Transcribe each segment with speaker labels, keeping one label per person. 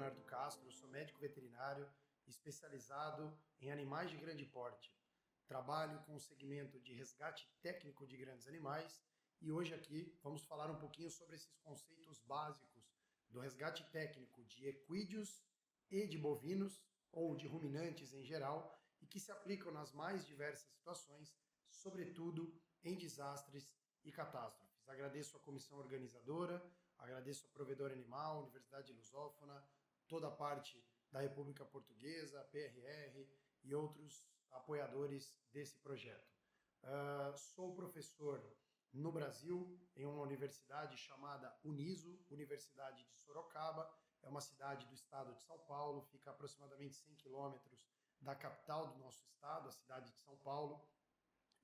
Speaker 1: Leonardo Castro, sou médico veterinário especializado em animais de grande porte. Trabalho com o segmento de resgate técnico de grandes animais e hoje aqui vamos falar um pouquinho sobre esses conceitos básicos do resgate técnico de equídeos e de bovinos, ou de ruminantes em geral, e que se aplicam nas mais diversas situações, sobretudo em desastres e catástrofes. Agradeço a comissão organizadora, agradeço a Provedora Animal, Universidade Lusófona, toda a parte da República Portuguesa, a PRR e outros apoiadores desse projeto. Sou professor no Brasil, em uma universidade chamada Uniso, Universidade de Sorocaba. É uma cidade do estado de São Paulo, fica a aproximadamente 100 quilômetros da capital do nosso estado, a cidade de São Paulo.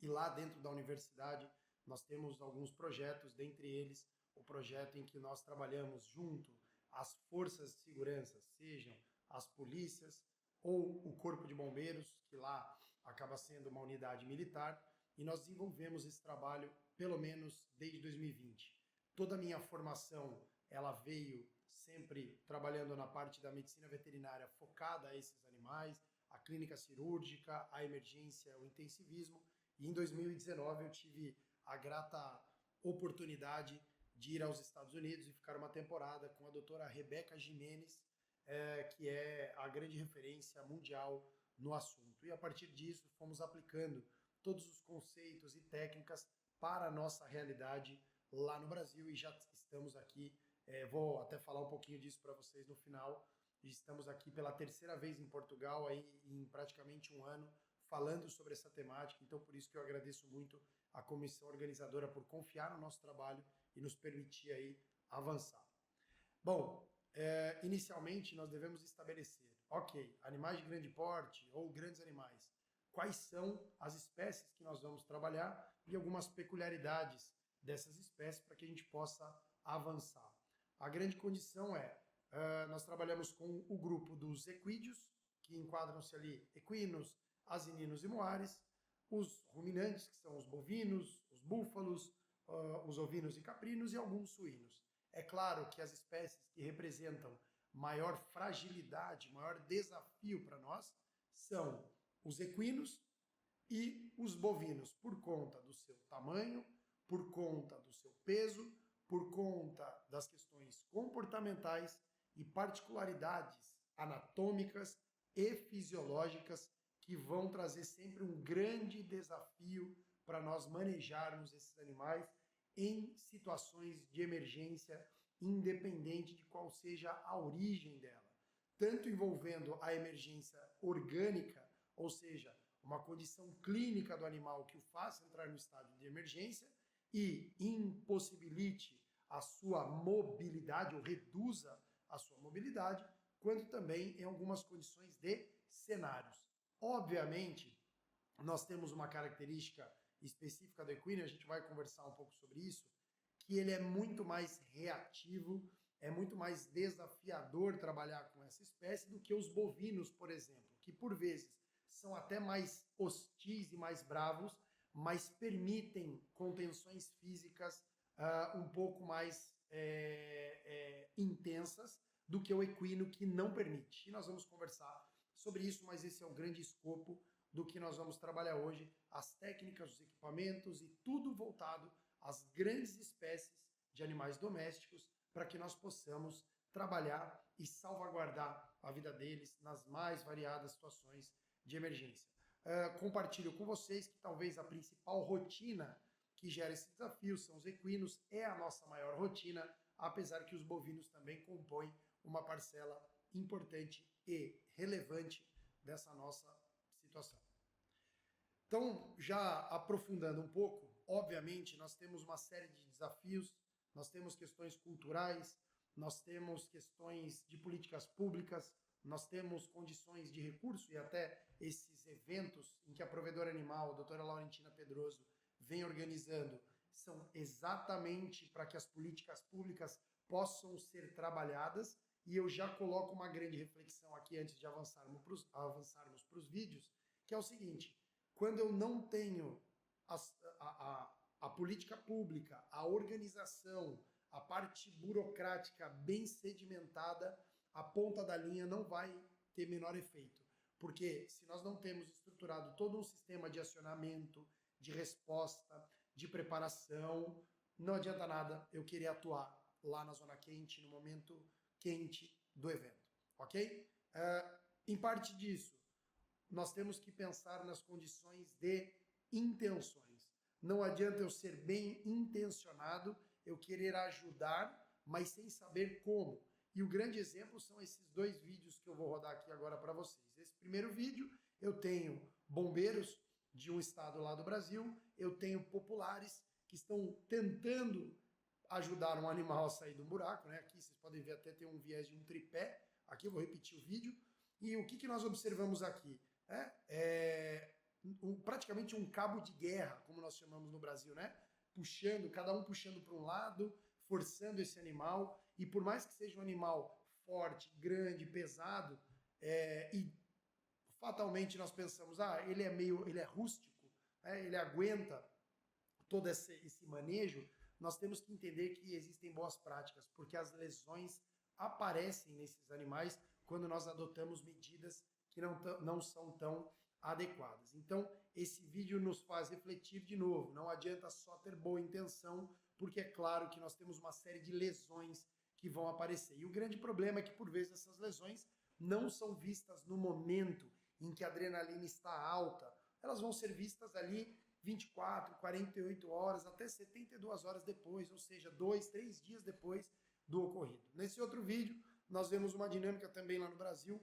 Speaker 1: E lá dentro da universidade nós temos alguns projetos, dentre eles o projeto em que nós trabalhamos junto às forças de segurança, sejam as polícias ou o Corpo de Bombeiros, que lá acaba sendo uma unidade militar, e nós desenvolvemos esse trabalho pelo menos desde 2020. Toda a minha formação ela veio sempre trabalhando na parte da medicina veterinária focada a esses animais, a clínica cirúrgica, a emergência, o intensivismo, e em 2019 eu tive a grata oportunidade de ir aos Estados Unidos e ficar uma temporada com a doutora Rebeca Jimenez, que é a grande referência mundial no assunto. E a partir disso fomos aplicando todos os conceitos e técnicas para a nossa realidade lá no Brasil, e já estamos aqui, vou até falar um pouquinho disso para vocês no final. Estamos aqui pela terceira vez em Portugal, aí, em praticamente um ano, falando sobre essa temática, então por isso que eu agradeço muito a comissão organizadora por confiar no nosso trabalho e nos permitir aí avançar. Bom, inicialmente nós devemos estabelecer, ok, animais de grande porte ou grandes animais, quais são as espécies que nós vamos trabalhar e algumas peculiaridades dessas espécies para que a gente possa avançar. A grande condição nós trabalhamos com o grupo dos equídeos, que enquadram-se ali equinos, asininos e moares, os ruminantes, que são os bovinos, os búfalos, os ovinos e caprinos e alguns suínos. É claro que as espécies que representam maior fragilidade, maior desafio para nós, são os equinos e os bovinos, por conta do seu tamanho, por conta do seu peso, por conta das questões comportamentais e particularidades anatômicas e fisiológicas que vão trazer sempre um grande desafio para nós manejarmos esses animais em situações de emergência, independente de qual seja a origem dela. Tanto envolvendo a emergência orgânica, ou seja, uma condição clínica do animal que o faça entrar no estado de emergência e impossibilite a sua mobilidade ou reduza a sua mobilidade, quanto também em algumas condições de cenários. Obviamente, nós temos uma característica específica do equino, a gente vai conversar um pouco sobre isso, que ele é muito mais reativo, é muito mais desafiador trabalhar com essa espécie do que os bovinos, por exemplo, que por vezes são até mais hostis e mais bravos, mas permitem contenções físicas um pouco mais intensas do que o equino, que não permite. E nós vamos conversar sobre isso, mas esse é o grande escopo do que nós vamos trabalhar hoje, as técnicas, os equipamentos e tudo voltado às grandes espécies de animais domésticos para que nós possamos trabalhar e salvaguardar a vida deles nas mais variadas situações de emergência. Compartilho com vocês que talvez a principal rotina que gera esse desafio são os equinos, é a nossa maior rotina, apesar que os bovinos também compõem uma parcela importante e relevante dessa nossa situação. Então, já aprofundando um pouco, obviamente nós temos uma série de desafios, nós temos questões culturais, nós temos questões de políticas públicas, nós temos condições de recurso e até esses eventos em que a Provedora Animal, a doutora Laurentina Pedroso, vem organizando, são exatamente para que as políticas públicas possam ser trabalhadas. E eu já coloco uma grande reflexão aqui antes de avançarmos para os vídeos, que é o seguinte: quando eu não tenho a política pública, a organização, a parte burocrática bem sedimentada, a ponta da linha não vai ter menor efeito. Porque se nós não temos estruturado todo um sistema de acionamento, de resposta, de preparação, não adianta nada eu querer atuar lá na zona quente, no momento quente do evento, ok? Em parte disso, nós temos que pensar nas condições de intenções. Não adianta eu ser bem intencionado, eu querer ajudar, mas sem saber como. E o grande exemplo são esses dois vídeos que eu vou rodar aqui agora para vocês. Esse primeiro vídeo, eu tenho bombeiros de um estado lá do Brasil, eu tenho populares que estão tentando ajudar um animal a sair do buraco, né? Aqui vocês podem ver até tem um viés de um tripé. Aqui eu vou repetir o vídeo. E o que nós observamos aqui? Praticamente um cabo de guerra, como nós chamamos no Brasil, né? Puxando, cada um puxando para um lado, forçando esse animal. E por mais que seja um animal forte, grande, pesado, e fatalmente nós pensamos, ele é rústico, ele aguenta todo esse manejo, nós temos que entender que existem boas práticas, porque as lesões aparecem nesses animais quando nós adotamos medidas que não são tão adequadas. Então, esse vídeo nos faz refletir de novo, não adianta só ter boa intenção, porque é claro que nós temos uma série de lesões que vão aparecer. E o grande problema é que, por vezes, essas lesões não são vistas no momento em que a adrenalina está alta, elas vão ser vistas ali 24, 48 horas, até 72 horas depois, ou seja, 2, 3 dias depois do ocorrido. Nesse outro vídeo, nós vemos uma dinâmica também lá no Brasil,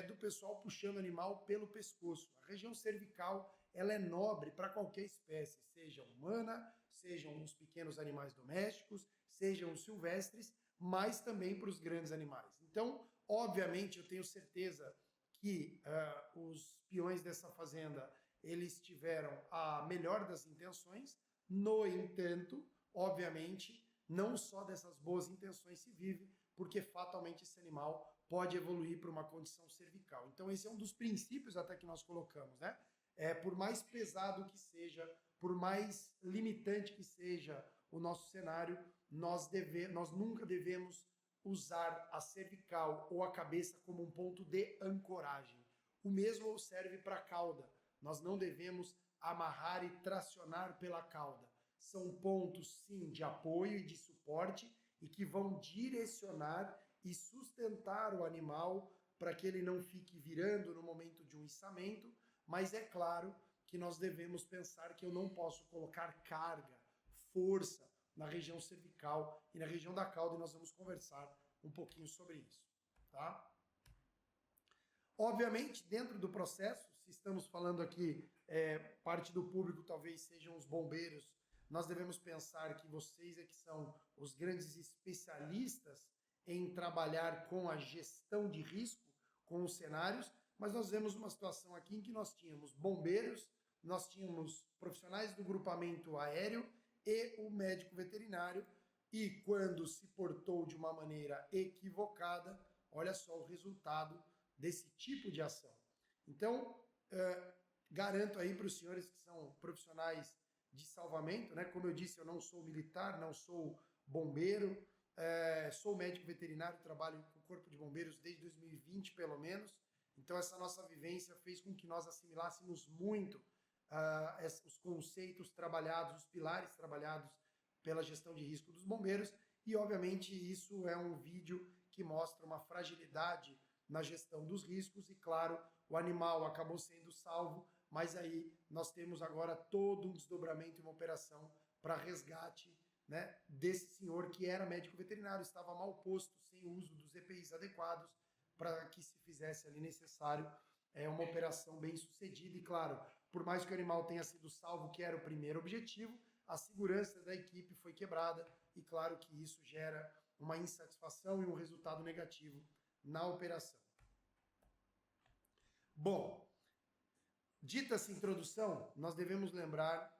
Speaker 1: do pessoal puxando o animal pelo pescoço. A região cervical, ela é nobre para qualquer espécie, seja humana, sejam os pequenos animais domésticos, sejam os silvestres, mas também para os grandes animais. Então, obviamente, eu tenho certeza que os peões dessa fazenda, eles tiveram a melhor das intenções, no entanto, obviamente, não só dessas boas intenções se vive, porque fatalmente esse animal pode evoluir para uma condição cervical. Então esse é um dos princípios até que nós colocamos, né? Por mais pesado que seja, por mais limitante que seja o nosso cenário, nós nunca devemos usar a cervical ou a cabeça como um ponto de ancoragem. O mesmo serve para a cauda. Nós não devemos amarrar e tracionar pela cauda. São pontos, sim, de apoio e de suporte e que vão direcionar e sustentar o animal para que ele não fique virando no momento de um içamento, mas é claro que nós devemos pensar que eu não posso colocar carga, força na região cervical e na região da cauda, e nós vamos conversar um pouquinho sobre isso, tá? Obviamente, dentro do processo, se estamos falando aqui, parte do público talvez sejam os bombeiros, nós devemos pensar que vocês é que são os grandes especialistas em trabalhar com a gestão de risco, com os cenários, mas nós vemos uma situação aqui em que nós tínhamos bombeiros, nós tínhamos profissionais do grupamento aéreo e o médico veterinário, e quando se portou de uma maneira equivocada, olha só o resultado desse tipo de ação. Então, garanto aí para os senhores que são profissionais de salvamento, né? Como eu disse, eu não sou militar, não sou bombeiro, sou médico veterinário, trabalho com o Corpo de Bombeiros desde 2020, pelo menos. Então, essa nossa vivência fez com que nós assimilássemos muito os conceitos trabalhados, os pilares trabalhados pela gestão de risco dos bombeiros. E, obviamente, isso é um vídeo que mostra uma fragilidade na gestão dos riscos. E, claro, o animal acabou sendo salvo, mas aí nós temos agora todo um desdobramento e uma operação para resgate, né, desse senhor que era médico veterinário, estava mal posto, sem o uso dos EPIs adequados, para que se fizesse ali necessário uma operação bem sucedida. E claro, por mais que o animal tenha sido salvo, que era o primeiro objetivo, a segurança da equipe foi quebrada e claro que isso gera uma insatisfação e um resultado negativo na operação. Bom, dita essa introdução, nós devemos lembrar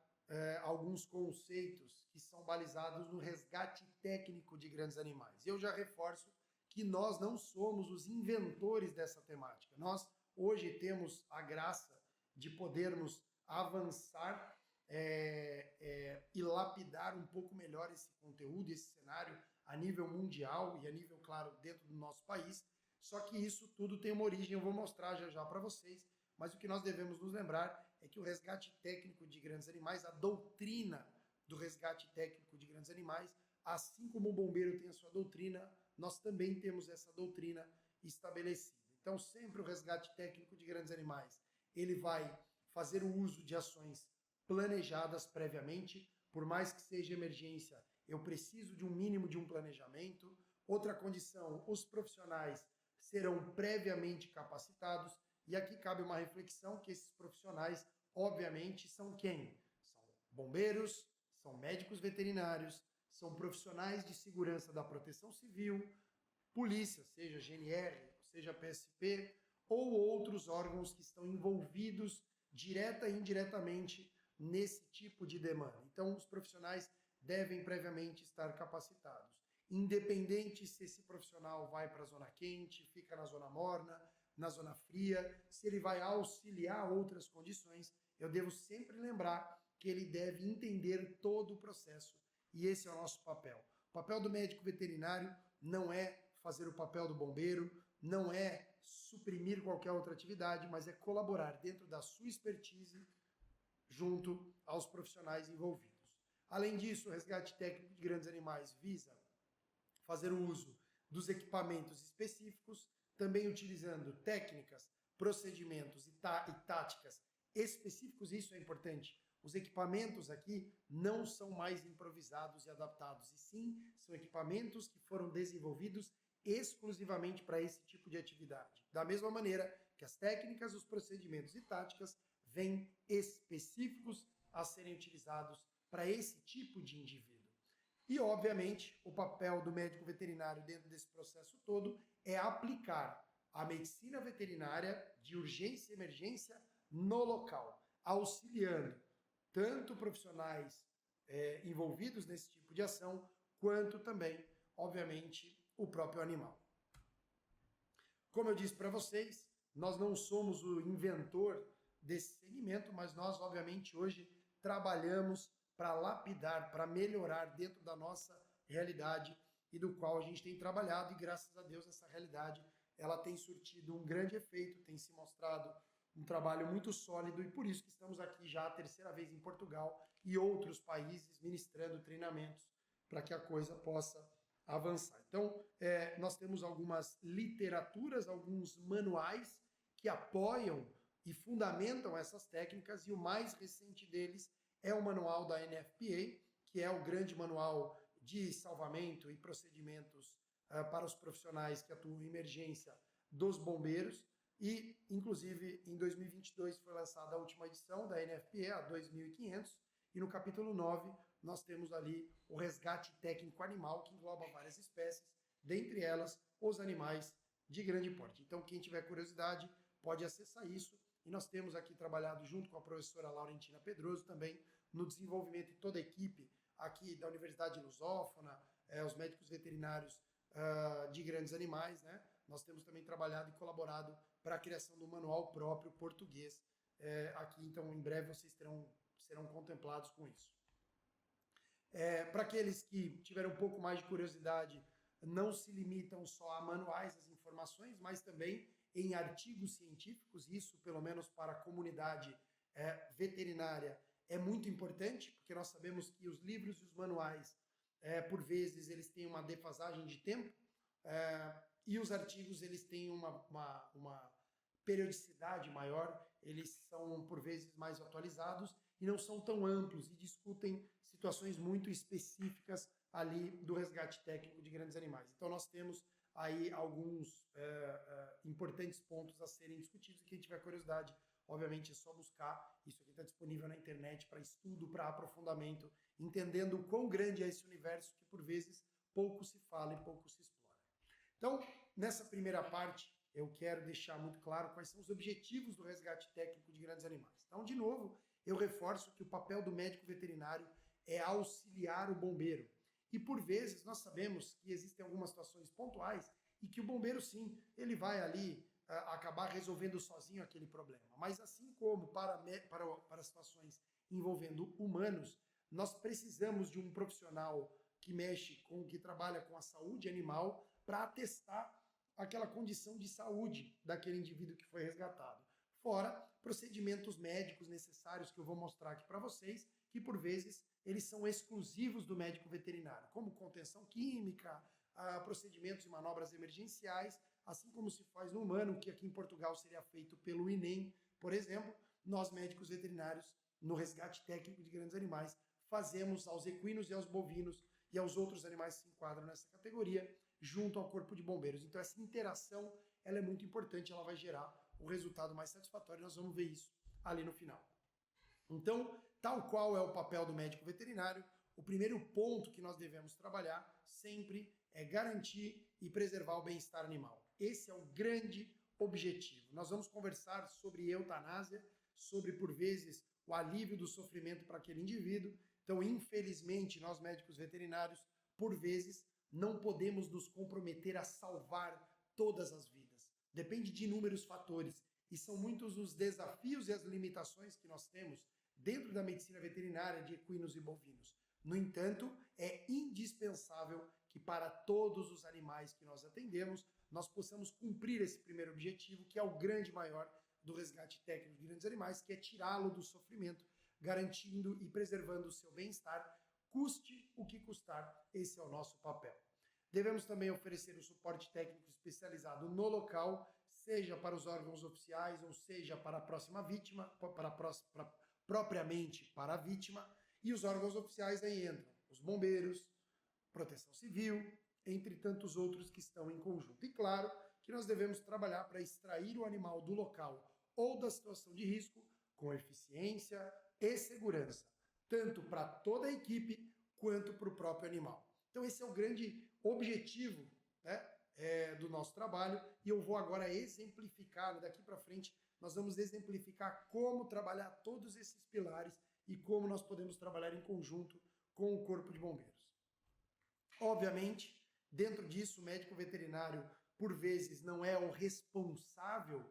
Speaker 1: alguns conceitos que são balizados no resgate técnico de grandes animais. Eu já reforço que nós não somos os inventores dessa temática. Nós hoje temos a graça de podermos avançar e lapidar um pouco melhor esse conteúdo, esse cenário, a nível mundial e a nível, claro, dentro do nosso país. Só que isso tudo tem uma origem, eu vou mostrar já já para vocês, mas o que nós devemos nos lembrar é que o resgate técnico de grandes animais, a doutrina do resgate técnico de grandes animais, assim como o bombeiro tem a sua doutrina, nós também temos essa doutrina estabelecida. Então, sempre o resgate técnico de grandes animais, ele vai fazer o uso de ações planejadas previamente, por mais que seja emergência, eu preciso de um mínimo de um planejamento. Outra condição, os profissionais serão previamente capacitados, e aqui cabe uma reflexão que esses profissionais, obviamente, são quem? São bombeiros, são médicos veterinários, são profissionais de segurança da proteção civil, polícia, seja GNR, seja PSP, ou outros órgãos que estão envolvidos direta e indiretamente nesse tipo de demanda. Então, os profissionais devem previamente estar capacitados. Independente se esse profissional vai para a zona quente, fica na zona morna, na zona fria, se ele vai auxiliar outras condições, eu devo sempre lembrar que ele deve entender todo o processo. E esse é o nosso papel. O papel do médico veterinário não é fazer o papel do bombeiro, não é suprimir qualquer outra atividade, mas é colaborar dentro da sua expertise junto aos profissionais envolvidos. Além disso, o resgate técnico de grandes animais visa fazer o uso dos equipamentos específicos, também utilizando técnicas, procedimentos e táticas específicos, isso é importante. Os equipamentos aqui não são mais improvisados e adaptados, e sim são equipamentos que foram desenvolvidos exclusivamente para esse tipo de atividade. Da mesma maneira que as técnicas, os procedimentos e táticas vêm específicos a serem utilizados para esse tipo de indivíduo. E, obviamente, o papel do médico veterinário dentro desse processo todo é aplicar a medicina veterinária de urgência e emergência no local, auxiliando tanto profissionais envolvidos nesse tipo de ação, quanto também, obviamente, o próprio animal. Como eu disse para vocês, nós não somos o inventor desse segmento, mas nós, obviamente, hoje trabalhamos para lapidar, para melhorar dentro da nossa realidade e do qual a gente tem trabalhado, e graças a Deus essa realidade ela tem surtido um grande efeito, tem se mostrado um trabalho muito sólido, e por isso que estamos aqui já a terceira vez em Portugal e outros países ministrando treinamentos para que a coisa possa avançar. Então, nós temos algumas literaturas, alguns manuais que apoiam e fundamentam essas técnicas, e o mais recente deles é o manual da NFPA, que é o grande manual de salvamento e procedimentos para os profissionais que atuam em emergência dos bombeiros, e, inclusive, em 2022 foi lançada a última edição da NFPA, a 2500, e no capítulo 9 nós temos ali o resgate técnico animal, que engloba várias espécies, dentre elas os animais de grande porte. Então, quem tiver curiosidade pode acessar isso, e nós temos aqui trabalhado junto com a professora Laurentina Pedroso também no desenvolvimento de toda a equipe aqui da Universidade de Lusófona, os médicos veterinários de grandes animais, né? Nós temos também trabalhado e colaborado para a criação do manual próprio português aqui, então em breve vocês serão contemplados com isso. Para aqueles que tiveram um pouco mais de curiosidade, não se limitam só a manuais, as informações, mas também em artigos científicos. Isso, pelo menos para a comunidade veterinária, é muito importante, porque nós sabemos que os livros e os manuais, por vezes, eles têm uma defasagem de tempo, e os artigos eles têm uma periodicidade maior, eles são, por vezes, mais atualizados e não são tão amplos, e discutem situações muito específicas ali do resgate técnico de grandes animais. Então nós temos aí alguns importantes pontos a serem discutidos, e quem tiver curiosidade, obviamente é só buscar, isso aqui está disponível na internet para estudo, para aprofundamento, entendendo o quão grande é esse universo que por vezes pouco se fala e pouco se explora. Então, nessa primeira parte, eu quero deixar muito claro quais são os objetivos do resgate técnico de grandes animais. Então, de novo, eu reforço que o papel do médico veterinário é auxiliar o bombeiro. E por vezes nós sabemos que existem algumas situações pontuais e que o bombeiro, sim, ele vai ali acabar resolvendo sozinho aquele problema. Mas assim como para situações envolvendo humanos, nós precisamos de um profissional que que trabalha com a saúde animal para atestar aquela condição de saúde daquele indivíduo que foi resgatado. Fora procedimentos médicos necessários que eu vou mostrar aqui para vocês, que por vezes eles são exclusivos do médico veterinário, como contenção química, procedimentos e manobras emergenciais, assim como se faz no humano, que aqui em Portugal seria feito pelo INEM, por exemplo. Nós, médicos veterinários, no resgate técnico de grandes animais, fazemos aos equinos e aos bovinos e aos outros animais que se enquadram nessa categoria, junto ao corpo de bombeiros. Então essa interação, ela é muito importante, ela vai gerar o resultado mais satisfatório, nós vamos ver isso ali no final. Então, tal qual é o papel do médico veterinário, o primeiro ponto que nós devemos trabalhar sempre é garantir e preservar o bem-estar animal. Esse é o grande objetivo. Nós vamos conversar sobre eutanásia, sobre, por vezes, o alívio do sofrimento para aquele indivíduo. Então, infelizmente, nós médicos veterinários, por vezes, não podemos nos comprometer a salvar todas as vidas. Depende de inúmeros fatores. E são muitos os desafios e as limitações que nós temos dentro da medicina veterinária de equinos e bovinos. No entanto, é indispensável que para todos os animais que nós atendemos, nós possamos cumprir esse primeiro objetivo, que é o grande maior do resgate técnico de grandes animais, que é tirá-lo do sofrimento, garantindo e preservando o seu bem-estar, custe o que custar, esse é o nosso papel. Devemos também oferecer o suporte técnico especializado no local, seja para os órgãos oficiais, ou seja para a próxima vítima, propriamente para a vítima, e os órgãos oficiais aí entram os bombeiros, proteção civil, entre tantos outros que estão em conjunto. E claro que nós devemos trabalhar para extrair o animal do local ou da situação de risco com eficiência e segurança, tanto para toda a equipe quanto para o próprio animal. Então esse é o grande objetivo, né, do nosso trabalho, e eu vou agora exemplificar, daqui para frente nós vamos exemplificar como trabalhar todos esses pilares e como nós podemos trabalhar em conjunto com o Corpo de Bombeiros. Obviamente, dentro disso, o médico veterinário, por vezes, não é o responsável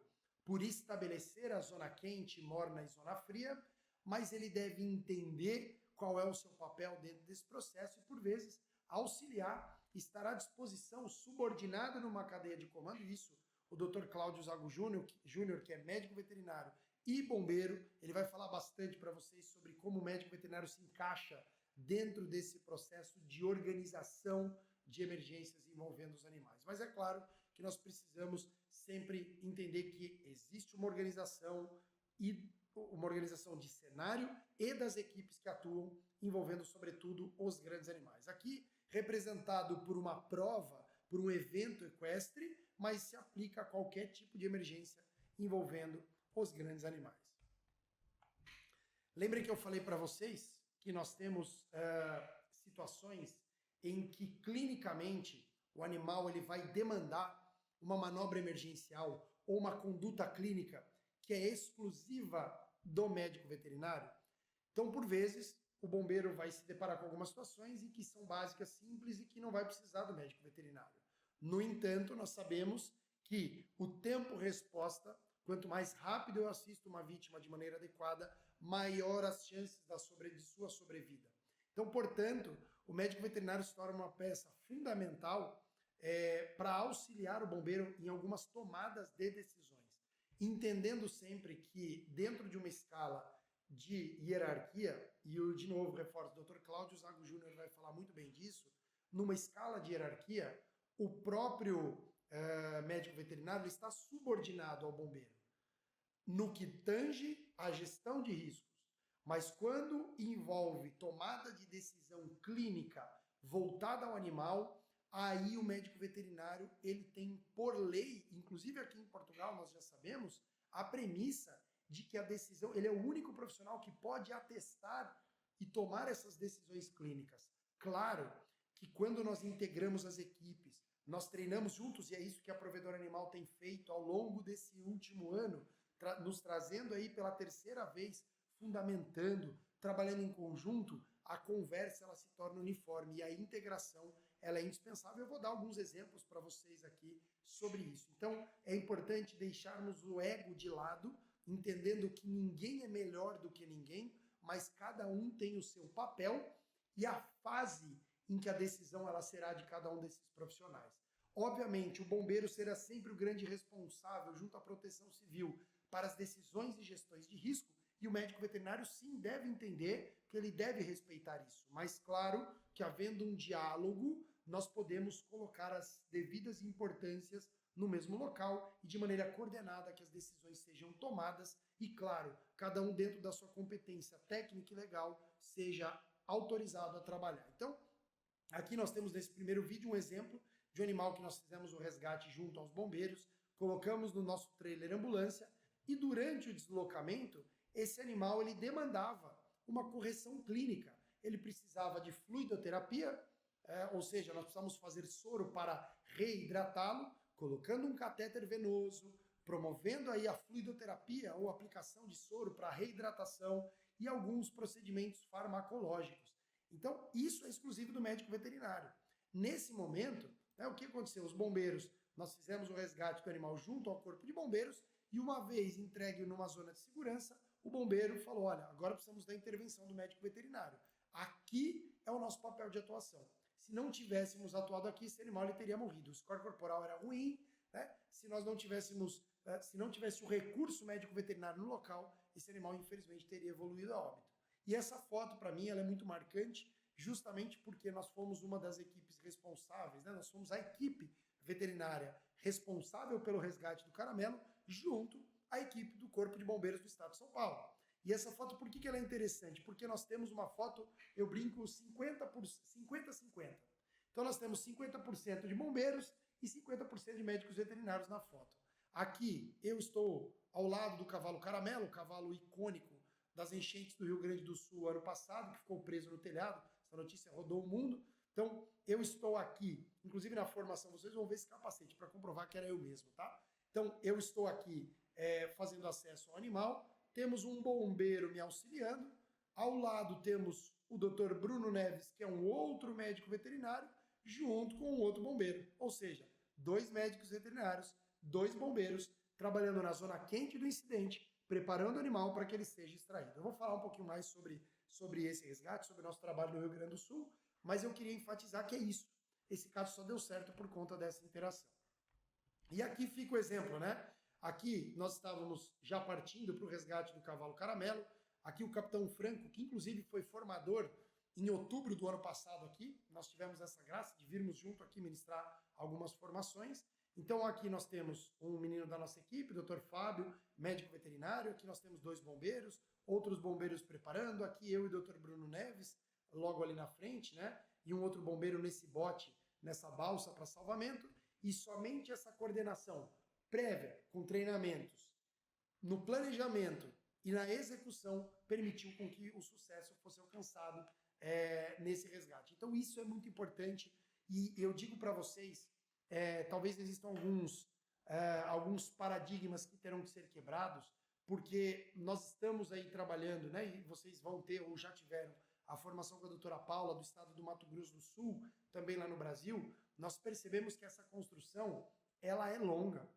Speaker 1: por estabelecer a zona quente, morna e zona fria, mas ele deve entender qual é o seu papel dentro desse processo e, por vezes, auxiliar, estar à disposição, subordinado numa cadeia de comando. Isso, o Dr. Cláudio Zago Júnior, que é médico veterinário e bombeiro, ele vai falar bastante para vocês sobre como o médico veterinário se encaixa dentro desse processo de organização de emergências envolvendo os animais. Mas é claro que nós precisamos sempre entender que existe uma organização de cenário e das equipes que atuam envolvendo, sobretudo, os grandes animais. Aqui, representado por uma prova, por um evento equestre, mas se aplica a qualquer tipo de emergência envolvendo os grandes animais. Lembrem que eu falei para vocês que nós temos situações em que clinicamente o animal ele vai demandar uma manobra emergencial ou uma conduta clínica que é exclusiva do médico veterinário. Então, por vezes, o bombeiro vai se deparar com algumas situações em que são básicas, simples e que não vai precisar do médico veterinário. No entanto, nós sabemos que o tempo-resposta, quanto mais rápido eu assisto uma vítima de maneira adequada, maior as chances de sua sobrevida. Então, portanto, o médico veterinário se torna uma peça fundamental para auxiliar o bombeiro em algumas tomadas de decisões, entendendo sempre que dentro de uma escala de hierarquia, e eu de novo reforço, o Dr. Cláudio Zago Júnior vai falar muito bem disso, numa escala de hierarquia, o próprio médico veterinário está subordinado ao bombeiro, no que tange a gestão de riscos. Mas quando envolve tomada de decisão clínica voltada ao animal, aí o médico veterinário ele tem, por lei, inclusive aqui em Portugal nós já sabemos, a premissa de que a decisão, ele é o único profissional que pode atestar e tomar essas decisões clínicas. Claro que quando nós integramos as equipes, nós treinamos juntos, e é isso que a Provedora Animal tem feito ao longo desse último ano, nos trazendo aí pela terceira vez, fundamentando, trabalhando em conjunto, a conversa ela se torna uniforme e a integração ela é indispensável. Eu vou dar alguns exemplos para vocês aqui sobre isso. Então, é importante deixarmos o ego de lado, entendendo que ninguém é melhor do que ninguém, mas cada um tem o seu papel e a fase em que a decisão ela será de cada um desses profissionais. Obviamente, o bombeiro será sempre o grande responsável junto à Proteção Civil para as decisões e gestões de risco, e o médico veterinário sim deve entender que ele deve respeitar isso. Mas claro que havendo um diálogo, nós podemos colocar as devidas importâncias no mesmo local e de maneira coordenada que as decisões sejam tomadas e, claro, cada um dentro da sua competência técnica e legal seja autorizado a trabalhar. Então, aqui nós temos nesse primeiro vídeo um exemplo de um animal que nós fizemos o resgate junto aos bombeiros, colocamos no nosso trailer ambulância e durante o deslocamento, esse animal ele demandava uma correção clínica. Ele precisava de fluidoterapia, ou seja, nós precisamos fazer soro para reidratá-lo, colocando um catéter venoso, promovendo aí a fluidoterapia ou aplicação de soro para reidratação e alguns procedimentos farmacológicos. Então, isso é exclusivo do médico veterinário. Nesse momento, o que aconteceu? Os bombeiros, nós fizemos o resgate do animal junto ao corpo de bombeiros e uma vez entregue numa zona de segurança, o bombeiro falou, olha, agora precisamos da intervenção do médico veterinário. Aqui é o nosso papel de atuação. Se não tivéssemos atuado aqui, esse animal ele teria morrido. O score corporal era ruim, né? Se nós não tivéssemos, se não tivesse o recurso médico veterinário no local, esse animal infelizmente teria evoluído a óbito. E essa foto para mim ela é muito marcante, justamente porque nós fomos uma das equipes responsáveis, né? Nós fomos a equipe veterinária responsável pelo resgate do caramelo, junto à equipe do Corpo de Bombeiros do Estado de São Paulo. E essa foto, por que ela é interessante? Porque nós temos uma foto, eu brinco, 50-50. Então nós temos 50% de bombeiros e 50% de médicos veterinários na foto. Aqui eu estou ao lado do cavalo caramelo, o cavalo icônico das enchentes do Rio Grande do Sul ano passado, que ficou preso no telhado. Essa notícia rodou o mundo. Então eu estou aqui, inclusive na formação, vocês vão ver esse capacete para comprovar que era eu mesmo, tá? Então eu estou aqui fazendo acesso ao animal. Temos um bombeiro me auxiliando, ao lado temos o Dr. Bruno Neves, que é um outro médico veterinário, junto com um outro bombeiro. Ou seja, 2 médicos veterinários, 2 bombeiros, trabalhando na zona quente do incidente, preparando o animal para que ele seja extraído. Eu vou falar um pouquinho mais sobre esse resgate, sobre o nosso trabalho no Rio Grande do Sul, mas eu queria enfatizar que é isso. Esse caso só deu certo por conta dessa interação. E aqui fica o exemplo, né? Aqui nós estávamos já partindo para o resgate do cavalo caramelo. Aqui o capitão Franco, que inclusive foi formador em outubro do ano passado aqui, nós tivemos essa graça de virmos junto aqui ministrar algumas formações. Então aqui nós temos um menino da nossa equipe, Dr. Fábio, médico veterinário. Aqui nós temos 2 bombeiros, outros bombeiros preparando. Aqui eu e o Dr. Bruno Neves, logo ali na frente, né? E um outro bombeiro nesse bote, nessa balsa para salvamento. E somente essa coordenação prévia, com treinamentos, no planejamento e na execução, permitiu com que o sucesso fosse alcançado nesse resgate. Então isso é muito importante e eu digo para vocês, talvez existam alguns paradigmas que terão que ser quebrados, porque nós estamos aí trabalhando, né, e vocês vão ter ou já tiveram a formação com a doutora Paula do estado do Mato Grosso do Sul, também lá no Brasil. Nós percebemos que essa construção ela é longa.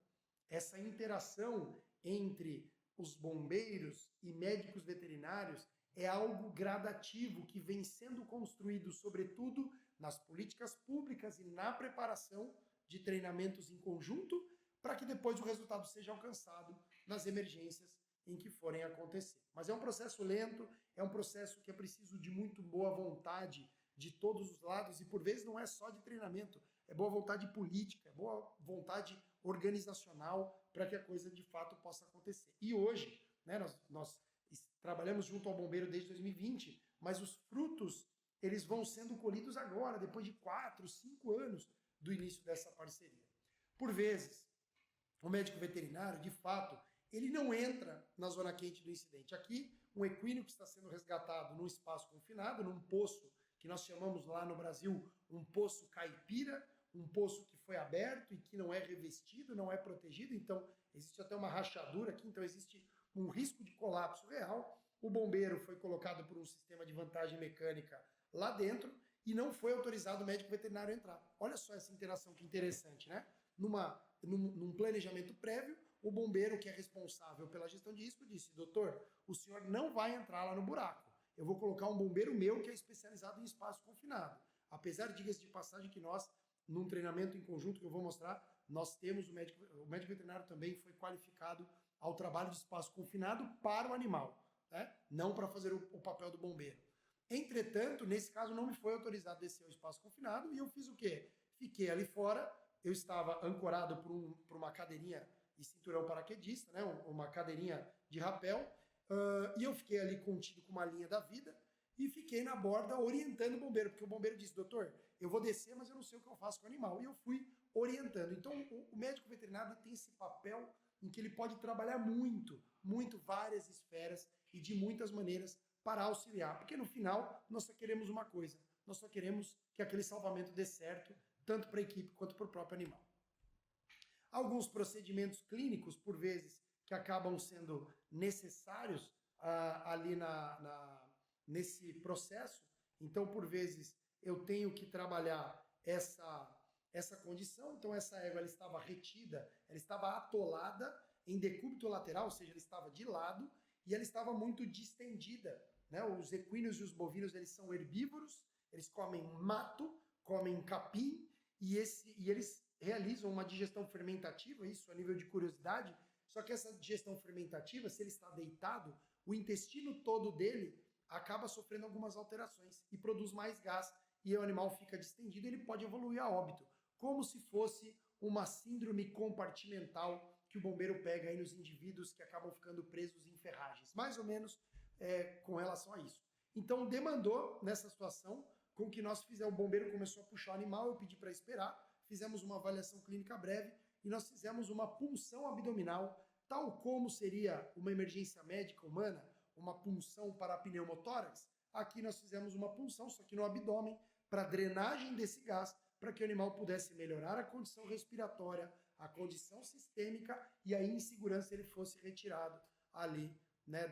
Speaker 1: Essa interação entre os bombeiros e médicos veterinários é algo gradativo que vem sendo construído, sobretudo, nas políticas públicas e na preparação de treinamentos em conjunto, para que depois o resultado seja alcançado nas emergências em que forem acontecer. Mas é um processo lento, é um processo que é preciso de muito boa vontade de todos os lados, e por vezes não é só de treinamento, é boa vontade política, é boa vontade organizacional para que a coisa de fato possa acontecer. E hoje, né, nós trabalhamos junto ao bombeiro desde 2020, mas os frutos eles vão sendo colhidos agora, depois de 4, 5 anos do início dessa parceria. Por vezes, o médico veterinário, de fato, ele não entra na zona quente do incidente. Aqui, um equino que está sendo resgatado num espaço confinado, num poço que nós chamamos lá no Brasil um poço caipira, um poço que foi aberto e que não é revestido, não é protegido, então existe até uma rachadura aqui, então existe um risco de colapso real. O bombeiro foi colocado por um sistema de vantagem mecânica lá dentro e não foi autorizado o médico veterinário a entrar. Olha só essa interação que interessante, né? Num planejamento prévio, o bombeiro que é responsável pela gestão de risco disse: doutor, o senhor não vai entrar lá no buraco. Eu vou colocar um bombeiro meu que é especializado em espaço confinado. apesar, diga-se de passagem, que nós, num treinamento em conjunto que eu vou mostrar, nós temos o médico veterinário também foi qualificado ao trabalho de espaço confinado para o animal, né? Não para fazer o papel do bombeiro. Entretanto, nesse caso não me foi autorizado descer ao espaço confinado e eu fiz o quê? Fiquei ali fora, eu estava ancorado por uma cadeirinha e cinturão paraquedista, né? Uma cadeirinha de rapel, e eu fiquei ali contido com uma linha da vida e fiquei na borda orientando o bombeiro, porque o bombeiro disse, doutor, eu vou descer, mas eu não sei o que eu faço com o animal. E eu fui orientando. Então, o médico veterinário tem esse papel em que ele pode trabalhar muito, várias esferas e de muitas maneiras para auxiliar. Porque no final, nós só queremos uma coisa, nós só queremos que aquele salvamento dê certo, tanto para a equipe quanto para o próprio animal. Alguns procedimentos clínicos, por vezes, que acabam sendo necessários ali nesse processo. Então, por vezes, eu tenho que trabalhar essa condição. Então, essa égua ela estava retida, ela estava atolada em decúbito lateral, ou seja, ela estava de lado e ela estava muito distendida, né? Os equinos e os bovinos, eles são herbívoros, eles comem mato, comem capim e eles realizam uma digestão fermentativa, isso a nível de curiosidade, só que essa digestão fermentativa, se ele está deitado, o intestino todo dele acaba sofrendo algumas alterações e produz mais gás e o animal fica distendido, ele pode evoluir a óbito, como se fosse uma síndrome compartimental que o bombeiro pega aí nos indivíduos que acabam ficando presos em ferragens, mais ou menos com relação a isso. Então demandou nessa situação com que nós fizemos, o bombeiro começou a puxar o animal, eu pedi para esperar, fizemos uma avaliação clínica breve e nós fizemos uma punção abdominal, tal como seria uma emergência médica humana, uma punção para pneumotórax. Aqui nós fizemos uma punção, só que no abdômen, para drenagem desse gás, para que o animal pudesse melhorar a condição respiratória, a condição sistêmica e aí em segurança ele fosse retirado ali, né,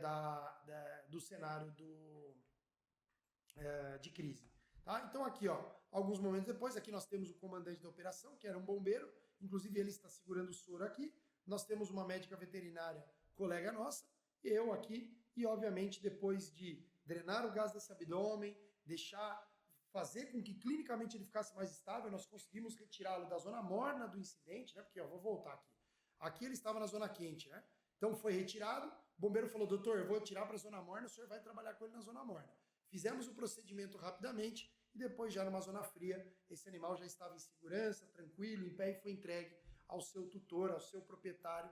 Speaker 1: do cenário de crise. Tá? Então aqui, ó, alguns momentos depois, aqui nós temos o comandante da operação, que era um bombeiro, inclusive ele está segurando o soro aqui. Nós temos uma médica veterinária, colega nossa, eu aqui, e obviamente depois de drenar o gás desse abdômen, fazer com que clinicamente ele ficasse mais estável, nós conseguimos retirá-lo da zona morna do incidente, né? Porque, ó, vou voltar aqui. Aqui ele estava na zona quente, né? Então foi retirado, o bombeiro falou, doutor, eu vou tirar para a zona morna, o senhor vai trabalhar com ele na zona morna. Fizemos o procedimento rapidamente e depois já numa zona fria, esse animal já estava em segurança, tranquilo, em pé e foi entregue ao seu tutor, ao seu proprietário,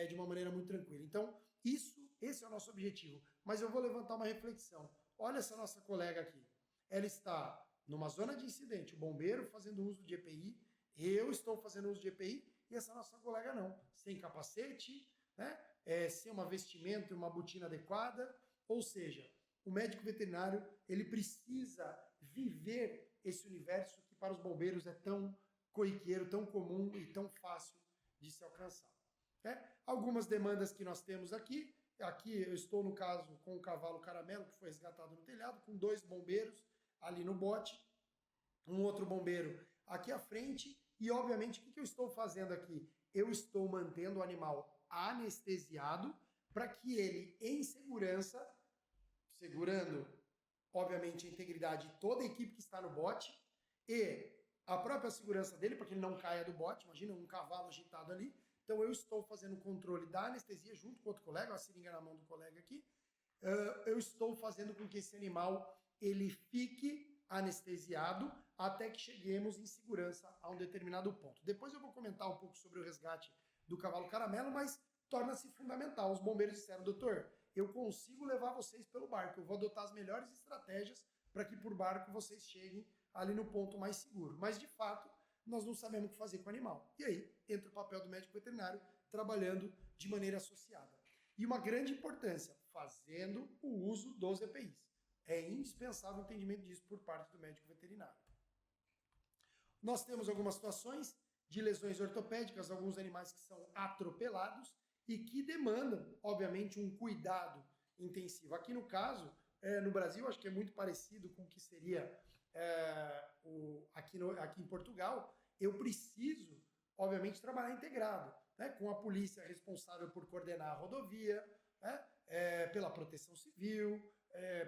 Speaker 1: de uma maneira muito tranquila. Então, esse é o nosso objetivo. Mas eu vou levantar uma reflexão. Olha essa nossa colega aqui. Ela está numa zona de incidente, o bombeiro fazendo uso de EPI, eu estou fazendo uso de EPI e essa nossa colega não. Sem capacete, né? Sem uma vestimenta e uma botina adequada. Ou seja, o médico veterinário ele precisa viver esse universo que para os bombeiros é tão corriqueiro, tão comum e tão fácil de se alcançar. Algumas demandas que nós temos aqui eu estou no caso com o cavalo caramelo que foi resgatado no telhado, com 2 bombeiros ali no bote, um outro bombeiro aqui à frente e obviamente o que eu estou fazendo aqui? Eu estou mantendo o animal anestesiado para que ele em segurança, segurando obviamente a integridade de toda a equipe que está no bote e a própria segurança dele, para que ele não caia do bote, imagina um cavalo agitado ali. Então eu estou fazendo o controle da anestesia junto com outro colega, a seringa na mão do colega aqui. Eu estou fazendo com que esse animal ele fique anestesiado até que cheguemos em segurança a um determinado ponto. Depois eu vou comentar um pouco sobre o resgate do cavalo caramelo, mas torna-se fundamental. Os bombeiros disseram, doutor, eu consigo levar vocês pelo barco, eu vou adotar as melhores estratégias para que por barco vocês cheguem ali no ponto mais seguro. Mas de fato, nós não sabemos o que fazer com o animal. E aí entra o papel do médico veterinário trabalhando de maneira associada. E uma grande importância, fazendo o uso dos EPIs. É indispensável o entendimento disso por parte do médico veterinário. Nós temos algumas situações de lesões ortopédicas, alguns animais que são atropelados e que demandam, obviamente, um cuidado intensivo. Aqui no caso, no Brasil, acho que é muito parecido com o que seria aqui em Portugal. Eu preciso, obviamente, trabalhar integrado, né, com a polícia responsável por coordenar a rodovia, né, pela proteção civil,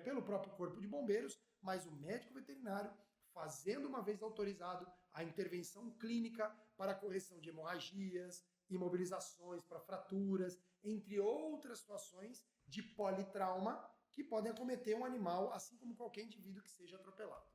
Speaker 1: pelo próprio corpo de bombeiros, mas o médico veterinário fazendo, uma vez autorizado, a intervenção clínica para a correção de hemorragias, imobilizações para fraturas, entre outras situações de politrauma que podem acometer um animal, assim como qualquer indivíduo que seja atropelado.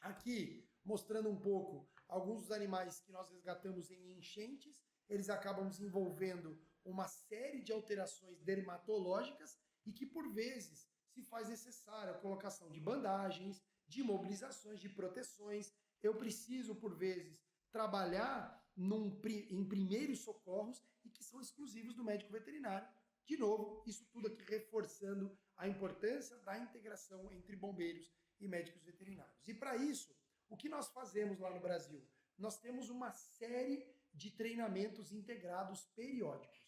Speaker 1: Aqui, mostrando um pouco alguns dos animais que nós resgatamos em enchentes, eles acabam desenvolvendo uma série de alterações dermatológicas e que, por vezes, se faz necessária a colocação de bandagens, de imobilizações, de proteções. Eu preciso, por vezes, trabalhar em primeiros socorros e que são exclusivos do médico veterinário. De novo, isso tudo aqui reforçando a importância da integração entre bombeiros e médicos veterinários. E para isso, o que nós fazemos lá no Brasil? Nós temos uma série de treinamentos integrados periódicos.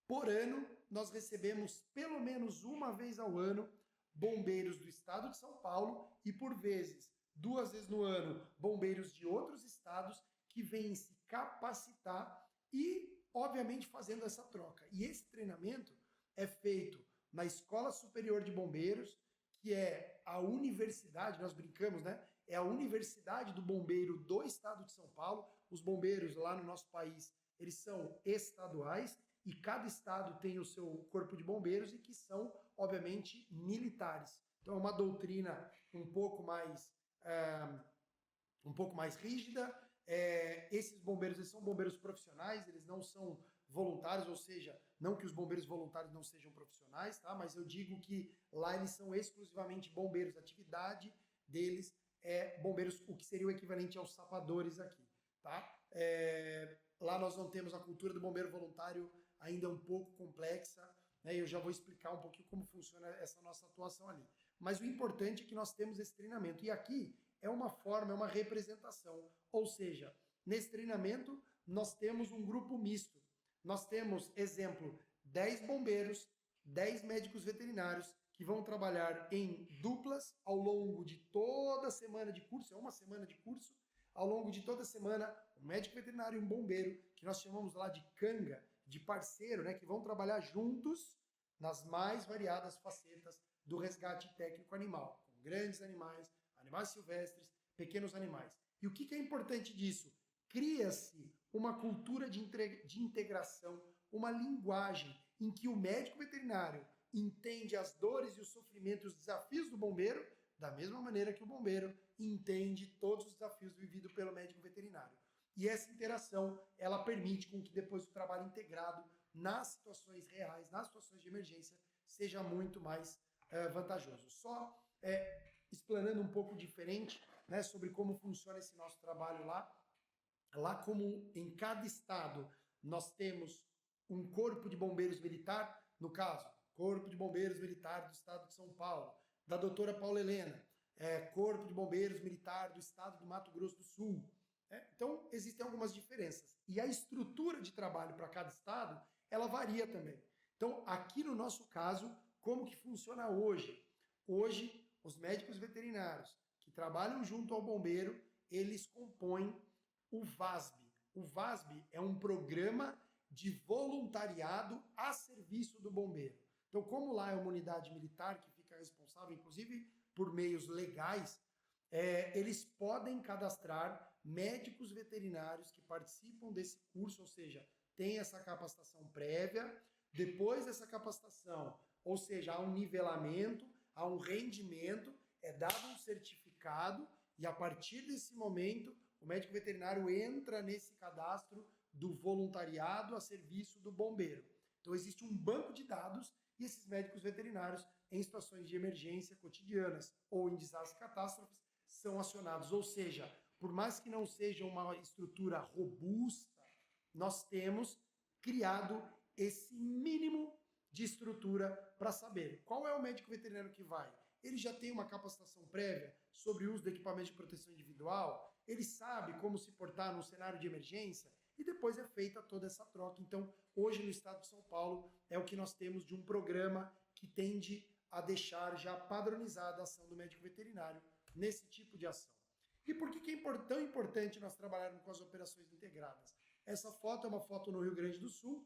Speaker 1: Por ano, nós recebemos pelo menos uma vez ao ano bombeiros do estado de São Paulo e, por vezes, 2 vezes no ano, bombeiros de outros estados que vêm se capacitar e, obviamente, fazendo essa troca. E esse treinamento é feito na Escola Superior de Bombeiros, que é a universidade, nós brincamos, né? É a universidade do bombeiro do estado de São Paulo. Os bombeiros lá no nosso país, eles são estaduais e cada estado tem o seu corpo de bombeiros e que são, obviamente, militares. Então é uma doutrina um pouco mais rígida. Esses bombeiros, eles são bombeiros profissionais, eles não são voluntários, ou seja, não que os bombeiros voluntários não sejam profissionais, tá? Mas eu digo que lá eles são exclusivamente bombeiros. A atividade deles é bombeiros, o que seria o equivalente aos sapadores aqui, tá? Lá nós não temos a cultura do bombeiro voluntário ainda um pouco complexa, né? Eu já vou explicar um pouquinho como funciona essa nossa atuação ali. Mas o importante é que nós temos esse treinamento. E aqui é uma forma, é uma representação. Ou seja, nesse treinamento nós temos um grupo misto. Nós temos, exemplo, 10 bombeiros, 10 médicos veterinários que vão trabalhar em duplas ao longo de toda a semana de curso, é uma semana de curso, ao longo de toda a semana, um médico veterinário e um bombeiro, que nós chamamos lá de canga, de parceiro, né, que vão trabalhar juntos nas mais variadas facetas do resgate técnico animal, com grandes animais, animais silvestres, pequenos animais. E o que é importante disso? Cria-se uma cultura de integração, uma linguagem em que o médico veterinário entende as dores e os sofrimentos, os desafios do bombeiro, da mesma maneira que o bombeiro entende todos os desafios vividos pelo médico veterinário. E essa interação, ela permite com que depois o trabalho integrado nas situações reais, nas situações de emergência, seja muito mais vantajoso. Só explanando um pouco diferente, né, sobre como funciona esse nosso trabalho lá. Lá, como em cada estado nós temos um corpo de bombeiros militar, no caso, Corpo de Bombeiros Militar do estado de São Paulo, da doutora Paula Helena, Corpo de Bombeiros Militar do estado do Mato Grosso do Sul. Então, existem algumas diferenças. E a estrutura de trabalho para cada estado, ela varia também. Então, aqui no nosso caso, como que funciona hoje? Hoje, os médicos veterinários que trabalham junto ao bombeiro, eles compõem o VASB. O VASB é um programa de voluntariado a serviço do bombeiro. Então, como lá é uma unidade militar que fica responsável, inclusive por meios legais, eles podem cadastrar médicos veterinários que participam desse curso, ou seja, tem essa capacitação prévia. Depois dessa capacitação, ou seja, há um nivelamento, há um rendimento, é dado um certificado e a partir desse momento o médico veterinário entra nesse cadastro do voluntariado a serviço do bombeiro. Então existe um banco de dados e esses médicos veterinários, em situações de emergência cotidianas ou em desastres e catástrofes, são acionados. Ou seja, por mais que não seja uma estrutura robusta, nós temos criado esse mínimo de estrutura para saber qual é o médico veterinário que vai. Ele já tem uma capacitação prévia sobre o uso do equipamento de proteção individual, ele sabe como se portar num cenário de emergência e depois é feita toda essa troca. Então, hoje no estado de São Paulo é o que nós temos de um programa que tende a deixar já padronizada a ação do médico veterinário nesse tipo de ação. E por que é tão importante nós trabalharmos com as operações integradas? Essa foto é uma foto no Rio Grande do Sul.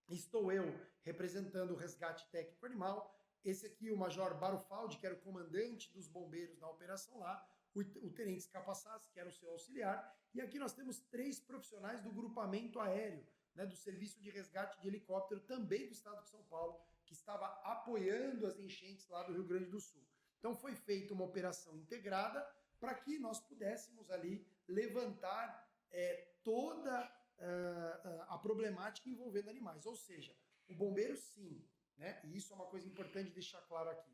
Speaker 1: Estou eu representando o resgate técnico animal. Esse aqui, o Major Barufaldi, que era o comandante dos bombeiros na operação lá. o tenente Capassas, que era o seu auxiliar, e aqui nós temos 3 profissionais do grupamento aéreo, né, do Serviço de Resgate de Helicóptero, também do estado de São Paulo, que estava apoiando as enchentes lá do Rio Grande do Sul. Então foi feita uma operação integrada para que nós pudéssemos ali levantar toda a problemática envolvendo animais. Ou seja, o bombeiro sim, né, e isso é uma coisa importante deixar claro aqui,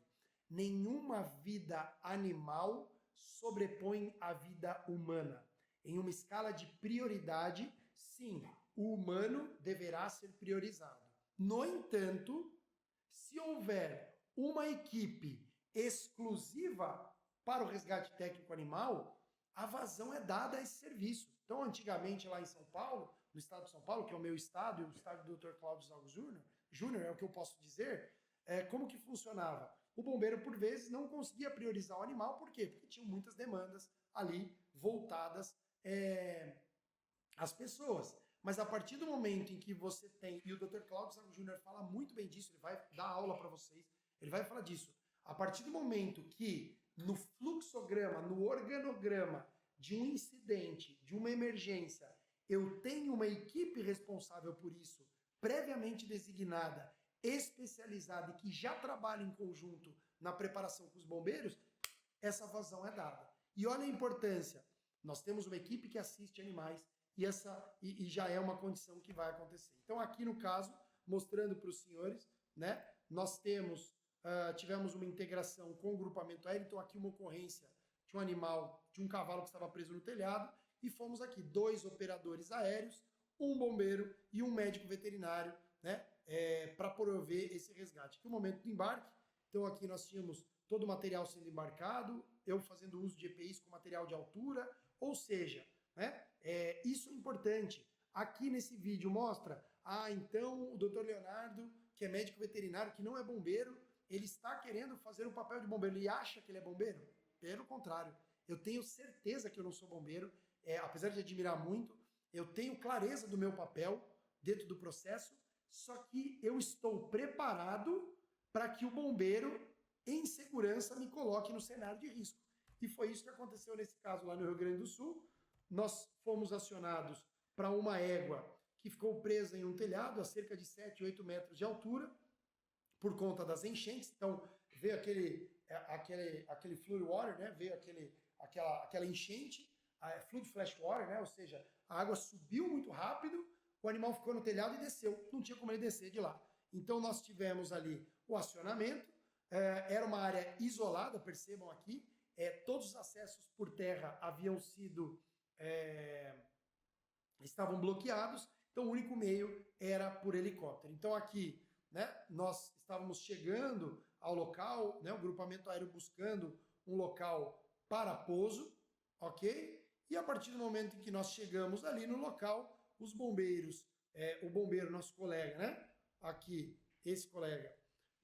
Speaker 1: nenhuma vida animal sobrepõe a vida humana. Em uma escala de prioridade, sim, o humano deverá ser priorizado. No entanto, se houver uma equipe exclusiva para o resgate técnico animal, a vazão é dada a esse serviço. Então, antigamente, lá em São Paulo, no estado de São Paulo, que é o meu estado, e o estado do Dr. Cláudio Zago Júnior, é o que eu posso dizer, como que funcionava? O bombeiro, por vezes, não conseguia priorizar o animal, por quê? Porque tinham muitas demandas ali voltadas às pessoas. Mas a partir do momento em que você tem, e o Dr. Cláudio Zago Júnior fala muito bem disso, ele vai dar aula para vocês, ele vai falar disso. A partir do momento que no fluxograma, no organograma de um incidente, de uma emergência, eu tenho uma equipe responsável por isso, previamente designada, especializada e que já trabalha em conjunto na preparação com os bombeiros, essa vazão é dada. E olha a importância, nós temos uma equipe que assiste animais e já é uma condição que vai acontecer. Então aqui no caso, mostrando para os senhores, né, nós tivemos uma integração com o grupamento aéreo, então aqui uma ocorrência de um animal, de um cavalo que estava preso no telhado, e fomos aqui 2 operadores aéreos, um bombeiro e um médico veterinário, né, para prover esse resgate. Aqui o momento do embarque, então aqui nós tínhamos todo o material sendo embarcado, eu fazendo uso de EPIs com material de altura, ou seja, né, isso é importante. Aqui nesse vídeo mostra, então o Dr. Leonardo, que é médico veterinário, que não é bombeiro, ele está querendo fazer o papel de bombeiro, ele acha que ele é bombeiro? Pelo contrário, eu tenho certeza que eu não sou bombeiro, apesar de admirar muito, eu tenho clareza do meu papel dentro do processo, só que eu estou preparado para que o bombeiro, em segurança, me coloque no cenário de risco. E foi isso que aconteceu nesse caso lá no Rio Grande do Sul. Nós fomos acionados para uma égua que ficou presa em um telhado a cerca de 7, 8 metros de altura, por conta das enchentes. Então, veio aquele flood water, né? Veio aquela enchente, flood flash water, né? Ou seja, a água subiu muito rápido, o animal ficou no telhado e desceu, não tinha como ele descer de lá. Então nós tivemos ali o acionamento, era uma área isolada, percebam aqui, todos os acessos por terra estavam bloqueados, então o único meio era por helicóptero. Então aqui, né, nós estávamos chegando ao local, né, o grupamento aéreo buscando um local para pouso, ok? E a partir do momento em que nós chegamos ali no local, os bombeiros, o bombeiro, nosso colega, né? Aqui, esse colega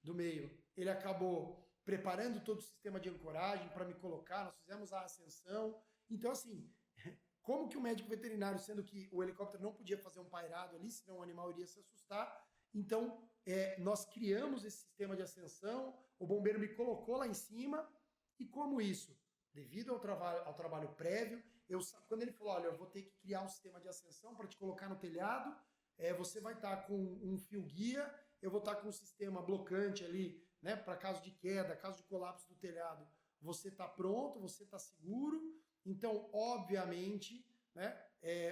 Speaker 1: do meio, ele acabou preparando todo o sistema de ancoragem para me colocar, nós fizemos a ascensão. Então, assim, como que o médico veterinário, sendo que o helicóptero não podia fazer um pairado ali, senão o animal iria se assustar, então nós criamos esse sistema de ascensão, o bombeiro me colocou lá em cima, e como isso? Devido ao trabalho prévio, quando ele falou, olha, eu vou ter que criar um sistema de ascensão para te colocar no telhado, você vai estar com um fio guia, eu vou estar com um sistema blocante ali, né, para caso de queda, caso de colapso do telhado, você está pronto, você está seguro. Então, obviamente, né,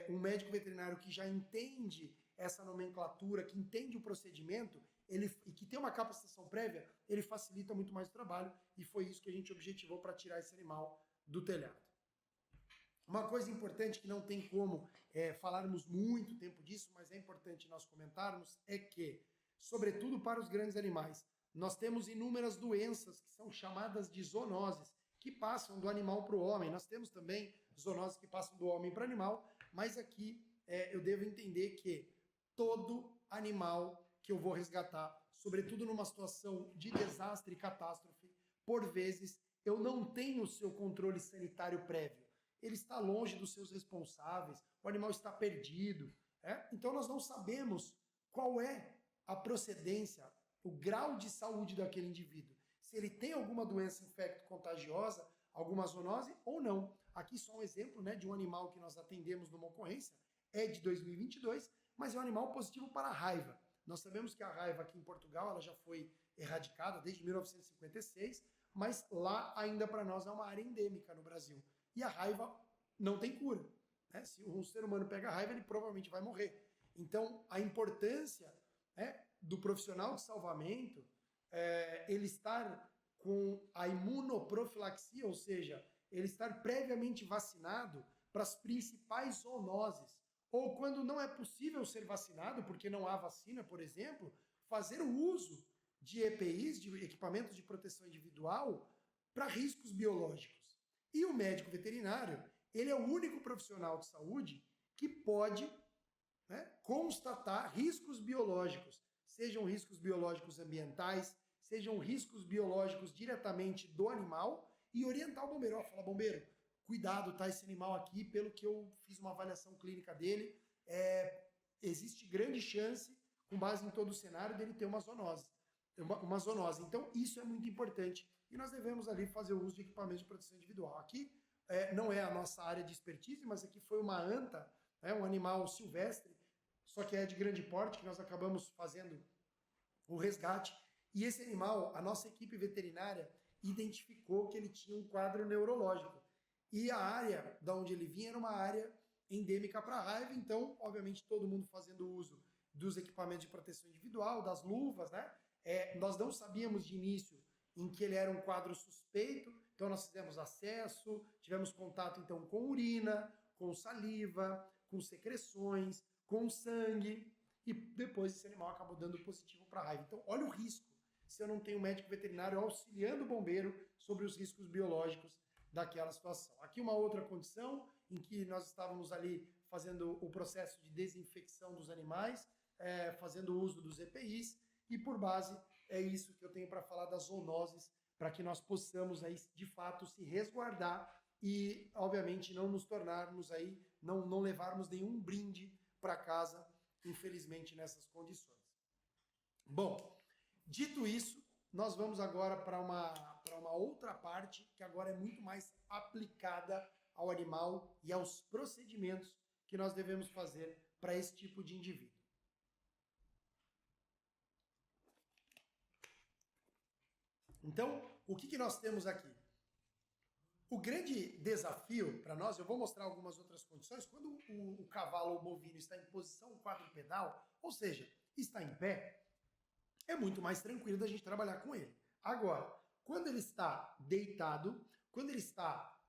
Speaker 1: um médico veterinário que já entende essa nomenclatura, que entende o procedimento, e que tem uma capacitação prévia, ele facilita muito mais o trabalho, e foi isso que a gente objetivou para tirar esse animal do telhado. Uma coisa importante que não tem como falarmos muito tempo disso, mas é importante nós comentarmos, é que, sobretudo para os grandes animais, nós temos inúmeras doenças que são chamadas de zoonoses, que passam do animal para o homem. Nós temos também zoonoses que passam do homem para o animal, mas aqui eu devo entender que todo animal que eu vou resgatar, sobretudo numa situação de desastre e catástrofe, por vezes eu não tenho o seu controle sanitário prévio. Ele está longe dos seus responsáveis, o animal está perdido. Então nós não sabemos qual é a procedência, o grau de saúde daquele indivíduo. Se ele tem alguma doença infecto-contagiosa, alguma zoonose ou não. Aqui só um exemplo, né, de um animal que nós atendemos numa ocorrência, é de 2022, mas é um animal positivo para a raiva. Nós sabemos que a raiva aqui em Portugal ela já foi erradicada desde 1956, mas lá ainda para nós é uma área endêmica no Brasil. E a raiva não tem cura, né? Se um ser humano pega a raiva, ele provavelmente vai morrer. Então, a importância, né, do profissional de salvamento, ele estar com a imunoprofilaxia, ou seja, ele estar previamente vacinado para as principais zoonoses. Ou quando não é possível ser vacinado, porque não há vacina, por exemplo, fazer o uso de EPIs, de equipamentos de proteção individual, para riscos biológicos. E o médico veterinário, ele é o único profissional de saúde que pode, né, constatar riscos biológicos, sejam riscos biológicos ambientais, sejam riscos biológicos diretamente do animal, e orientar o bombeiro. Fala, bombeiro, cuidado, tá? Esse animal aqui, pelo que eu fiz uma avaliação clínica dele, existe grande chance, com base em todo o cenário, dele ter uma zoonose. Então, isso é muito importante. E nós devemos ali fazer o uso de equipamentos de proteção individual. Aqui não é a nossa área de expertise, mas aqui foi uma anta, um animal silvestre, só que é de grande porte, que nós acabamos fazendo o resgate. E esse animal, a nossa equipe veterinária identificou que ele tinha um quadro neurológico. E a área da onde ele vinha era uma área endêmica para a raiva, então, obviamente, todo mundo fazendo uso dos equipamentos de proteção individual, das luvas, né? Nós não sabíamos de início em que ele era um quadro suspeito, então nós fizemos acesso, tivemos contato, então, com urina, com saliva, com secreções, com sangue, e depois esse animal acabou dando positivo para a raiva. Então, olha o risco se eu não tenho um médico veterinário auxiliando o bombeiro sobre os riscos biológicos daquela situação. Aqui uma outra condição em que nós estávamos ali fazendo o processo de desinfecção dos animais, fazendo uso dos EPIs, e por base é isso que eu tenho para falar das zoonoses, para que nós possamos aí de fato se resguardar e obviamente não nos tornarmos aí, não levarmos nenhum brinde para casa, infelizmente nessas condições. Bom, dito isso, nós vamos agora para uma outra parte que agora é muito mais aplicada ao animal e aos procedimentos que nós devemos fazer para esse tipo de indivíduo. Então, o que nós temos aqui? O grande desafio para nós, eu vou mostrar algumas outras condições, quando o cavalo ou bovino está em posição quadrupedal, ou seja, está em pé, é muito mais tranquilo da gente trabalhar com ele. Agora, quando ele está deitado, quando ele está,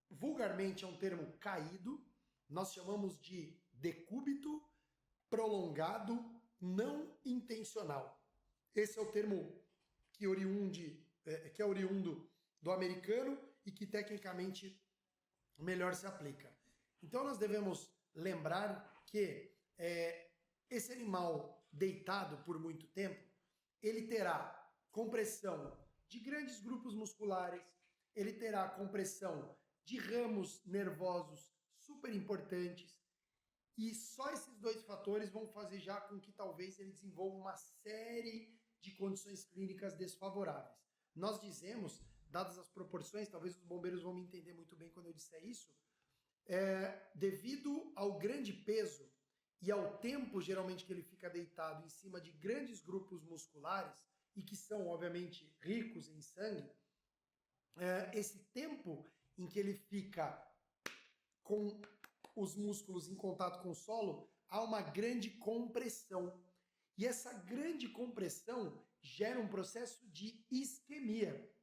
Speaker 1: vulgarmente é um termo caído, nós chamamos de decúbito prolongado não intencional. Esse é o termo que é oriundo do americano e que tecnicamente melhor se aplica. Então nós devemos lembrar que esse animal deitado por muito tempo, ele terá compressão de grandes grupos musculares, ele terá compressão de ramos nervosos super importantes, e só esses dois fatores vão fazer já com que talvez ele desenvolva uma série de condições clínicas desfavoráveis. Nós dizemos, dadas as proporções, talvez os bombeiros vão me entender muito bem quando eu disser isso, devido ao grande peso e ao tempo, geralmente, que ele fica deitado em cima de grandes grupos musculares, e que são, obviamente, ricos em sangue, esse tempo em que ele fica com os músculos em contato com o solo, há uma grande compressão. E essa grande compressão gera um processo de isquemia.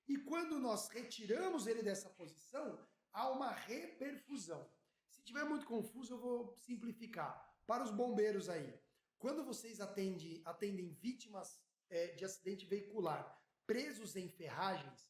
Speaker 1: E quando nós retiramos ele dessa posição, há uma reperfusão. Se estiver muito confuso, eu vou simplificar. Para os bombeiros aí, quando vocês atendem vítimas de acidente veicular presos em ferragens,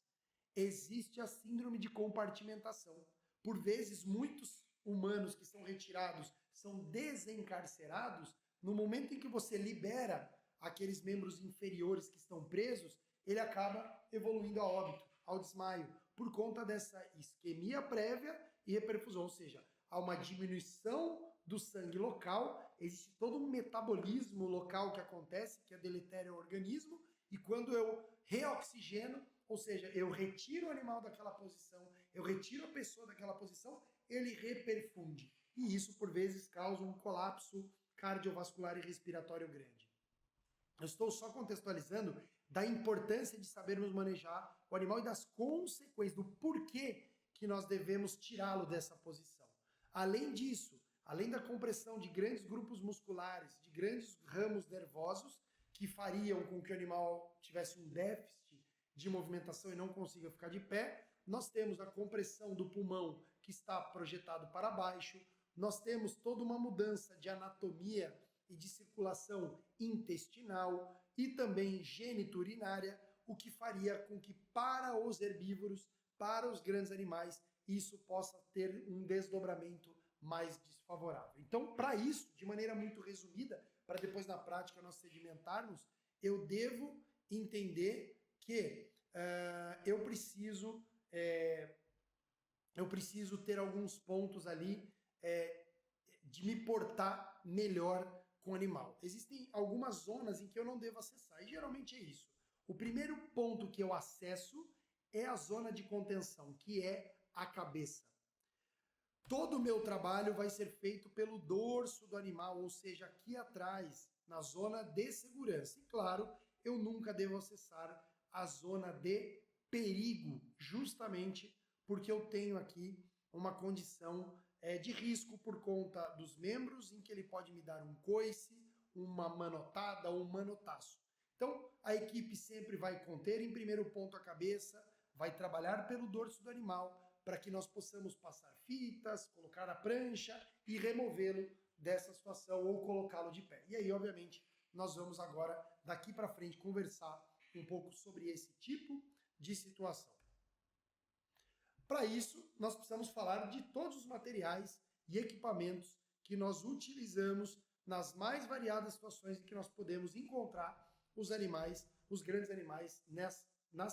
Speaker 1: existe a síndrome de compartimentação. Por vezes, muitos humanos que são retirados são desencarcerados. No momento em que você libera aqueles membros inferiores que estão presos, ele acaba evoluindo a óbito, ao desmaio, por conta dessa isquemia prévia e reperfusão, ou seja, há uma diminuição do sangue local, existe todo um metabolismo local que acontece, que é deletério ao organismo, e quando eu reoxigeno, ou seja, eu retiro o animal daquela posição, eu retiro a pessoa daquela posição, ele reperfunde. E isso, por vezes, causa um colapso cardiovascular e respiratório grande. Eu estou só contextualizando da importância de sabermos manejar o animal e das consequências, do porquê que nós devemos tirá-lo dessa posição. Além disso, além da compressão de grandes grupos musculares, de grandes ramos nervosos, que fariam com que o animal tivesse um déficit de movimentação e não consiga ficar de pé, nós temos a compressão do pulmão que está projetado para baixo, nós temos toda uma mudança de anatomia e de circulação intestinal e também geniturinária, o que faria com que para os herbívoros, para os grandes animais, isso possa ter um desdobramento mais desfavorável. Então, para isso, de maneira muito resumida, para depois na prática nós sedimentarmos, eu devo entender que eu preciso ter alguns pontos ali de me portar melhor com o animal. Existem algumas zonas em que eu não devo acessar, e geralmente é isso. O primeiro ponto que eu acesso é a zona de contenção, que é a cabeça. Todo o meu trabalho vai ser feito pelo dorso do animal, ou seja, aqui atrás, na zona de segurança. E claro, eu nunca devo acessar a zona de perigo, justamente porque eu tenho aqui uma condição de risco por conta dos membros, em que ele pode me dar um coice, uma manotada ou um manotaço. Então, a equipe sempre vai conter em primeiro ponto a cabeça, vai trabalhar pelo dorso do animal, para que nós possamos passar fitas, colocar a prancha e removê-lo dessa situação ou colocá-lo de pé. E aí, obviamente, nós vamos agora, daqui para frente, conversar um pouco sobre esse tipo de situação. Para isso, nós precisamos falar de todos os materiais e equipamentos que nós utilizamos nas mais variadas situações em que nós podemos encontrar os animais, os grandes animais,